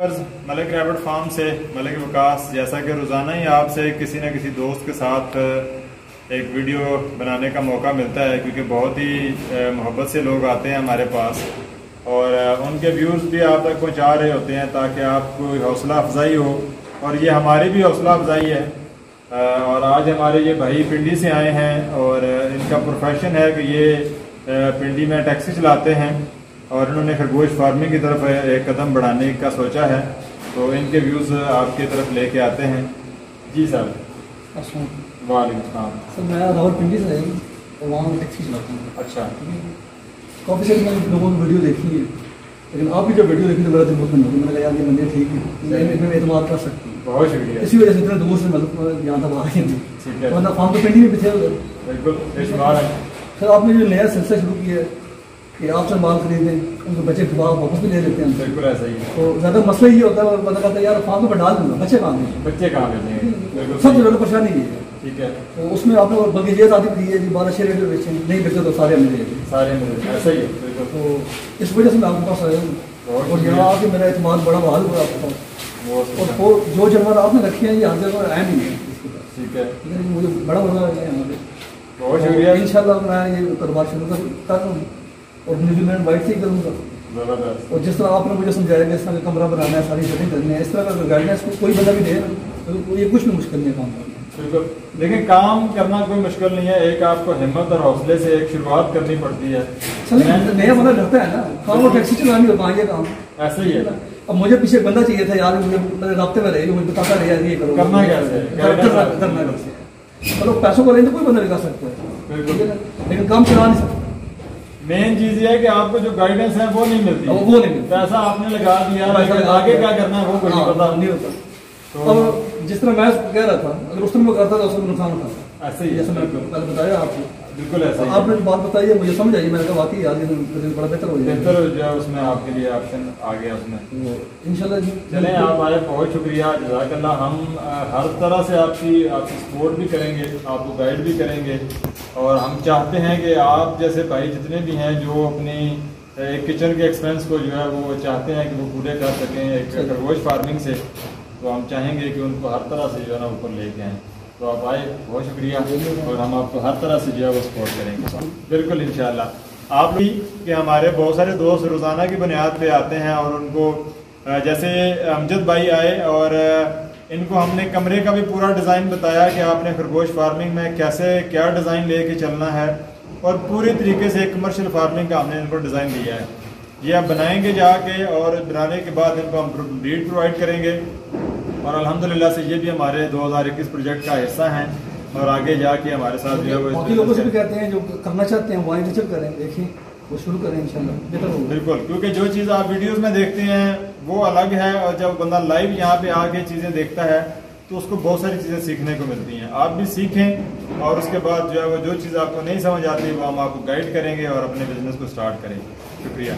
ملک rabbit form سے ملک وکاس، جیسا کہ روزانہ ہی آپ سے کسی نہ کسی دوست کے ساتھ ایک ویڈیو بنانے کا موقع ملتا ہے، کیونکہ بہت ہی محبت سے لوگ آتے ہیں ہمارے پاس اور ان کے ویوز بھی آپ تک پہنچا رہے ہوتے ہیں تاکہ آپ کو حوصلہ افزائی ہو، اور یہ ہماری بھی حوصلہ افزائی ہے۔ اور آج ہمارے یہ بھائی پنڈی سے آئے ہیں اور ان کا پروفیشن ہے کہ یہ پنڈی میں ٹیکسی چلاتے ہیں اور انہوں نے خرگوش فارمنگ کی طرف ایک قدم بڑھانے کا سوچا ہے، تو ان کے ویوز آپ کی طرف لے کے آتے ہیں۔ جی سر، وعلیکم السلام سر، میں راول پنڈی سے ہوں اور وہاں ٹیکسی چلاتا ہوں۔ اچھا، کافی ساری میں لوگوں کی ویڈیو دیکھی ہے، لیکن آپ بھی جب ویڈیو دیکھی تو میرا دل بہت بند ہو گیا۔ میں نے کہا یار یہ بندے ٹھیک ہے، میں اعتماد کر سکتی ہوں۔ بہت شکریہ، اسی وجہ سے اتنے دور سے مطلب یہاں تک آ رہے ہیں، ورنہ فارم تو پنڈی میں بھی تھے ادھر۔ بالکل بے شمار ہے سر، آپ نے جو نیا سلسلہ شروع کیا ہے کہ آپ سے مال خریدیں، ان کے بچے کے بعد واپس بھی لے لیتے ہیں۔ بالکل ایسا ہی ہے، تو زیادہ مسئلہ یہ ہوتا ہے، بندہ کہتا ہے یار فارم تو میں ڈال دوں گا، بچے کہاں گے؟ بچے کہاں ملیں گے؟ سب سے زیادہ پریشانی یہ ہے۔ ٹھیک ہے، تو اس میں آپ نے بلکہ یہ آتی بھی دی ہے جی 1200 ریٹ بیچیں، نہیں بیچے تو سارے ہمیں دے دیں، سارے ملیں، ایسا ہی ہے بالکل۔ تو اس وجہ سے میں آپ کے پاس آیا ہوں اور یہاں آ کے میرا اعتماد بڑا بحال ہوا آپ کے پاس، اور جو جانور آپ نے رکھے ہیں یہ ہر جگہ اہم نہیں ہے اس کے پاس۔ ٹھیک ہے، لیکن مجھے بڑا مزہ آیا یہاں پہ، بہت شکریہ، ان شاء اللہ میں یہ کاروبار شروع کر رہا ہوں اور نیوزی لینڈ وائٹ سے ہی کروں گا۔ زبردست۔ اور جس طرح آپ نے مجھے سمجھایا کہ اس طرح کا کمرہ بنانا ہے، ساری سیٹنگ کرنی ہے، اس طرح کا گائیڈنس کوئی بندہ بھی دے تو یہ کچھ بھی مشکل نہیں ہے کام کرنا۔ بالکل، لیکن کام کرنا کوئی مشکل نہیں ہے، ایک آپ کو ہمت اور حوصلے سے ایک شروعات کرنی پڑتی ہے۔ نیا بندہ ڈرتا ہے نا کام، وہ ٹیکسی چلانی ہوتا ہے یہ کام ایسا ہی ہے۔ اب مجھے پیچھے بندہ چاہیے تھا یار، مجھے رابطے میں رہے، مجھے بتاتا رہے یار یہ کرو، کرنا کیسے کرنا کیسے، مطلب پیسوں کو رہیں تو کوئی بندہ لگا سکتا ہے بالکل، لیکن کام چلا نہیں سکتا۔ مین چیز یہ ہے کہ آپ کو جو گائیڈنس ہے وہ نہیں ملتی، وہ نہیں ملتی، پیسا آپ نے لگا دیا، آگے کیا کرنا ہے وہ کوئی نہیں پتا، نہیں ہوتا۔ اب جس طرح میں کہہ رہا تھا اگر اس طرح میں کرتا تھا اس میں نقصان اٹھاتا، ایسے ہی جیسے میں پہلے بتایا آپ کو۔ بالکل ایسا ہی آپ نے جو بات بتائی ہے مجھے سمجھ آئی، میں نے کہا واقعی یار یہ بڑا بہتر ہو جائے، بہتر ہو جائے، اس میں آپ کے لیے آپشن آ گیا اس میں۔ انشاءاللہ جی چلیں، آپ آئے، بہت شکریہ، جزاک اللہ۔ ہم ہر طرح سے آپ کی سپورٹ بھی کریں گے، آپ کو گائیڈ بھی کریں گے، اور ہم چاہتے ہیں کہ آپ جیسے بھائی جتنے بھی ہیں جو اپنی کچن کے ایکسپینس کو جو ہے وہ چاہتے ہیں کہ وہ پورے کر سکیں ایک خرگوش فارمنگ سے، تو ہم چاہیں گے کہ ان کو ہر طرح سے جو ہے نا اوپر لے کے آئیں۔ تو آپ آئے، بہت شکریہ، اور ہم آپ کو ہر طرح سے جو ہے وہ سپورٹ کریں گے۔ بالکل انشاءاللہ۔ آپ بھی کہ ہمارے بہت سارے دوست روزانہ کی بنیاد پہ آتے ہیں اور ان کو جیسے امجد بھائی آئے اور ان کو ہم نے کمرے کا بھی پورا ڈیزائن بتایا کہ آپ نے خرگوش فارمنگ میں کیسے کیا ڈیزائن لے کے چلنا ہے، اور پوری طریقے سے کمرشل فارمنگ کا ہم نے ان کو ڈیزائن دیا ہے۔ یہ آپ بنائیں گے جا کے، اور بنانے کے بعد ان کو ہم ڈیڈ پرووائڈ کریں گے، اور الحمدللہ سے یہ بھی ہمارے 2021 پروجیکٹ کا حصہ ہیں، اور آگے جا کے ہمارے ساتھ جو ہے باقی لوگوں سے بھی کہتے ہیں جو کرنا چاہتے ہیں وہ آئیں وزٹ کریں، دیکھیں، وہ شروع کریں انشاءاللہ بہتر ہوگا۔ بالکل، کیونکہ جو چیز آپ ویڈیوز میں دیکھتے ہیں وہ الگ ہے، اور جب بندہ لائیو یہاں پہ آ کے چیزیں دیکھتا ہے تو اس کو بہت ساری چیزیں سیکھنے کو ملتی ہیں۔ آپ بھی سیکھیں، اور اس کے بعد جو ہے وہ جو چیز آپ کو نہیں سمجھ آتی وہ ہم آپ کو گائیڈ کریں گے اور اپنے بزنس کو سٹارٹ کریں گے۔ شکریہ۔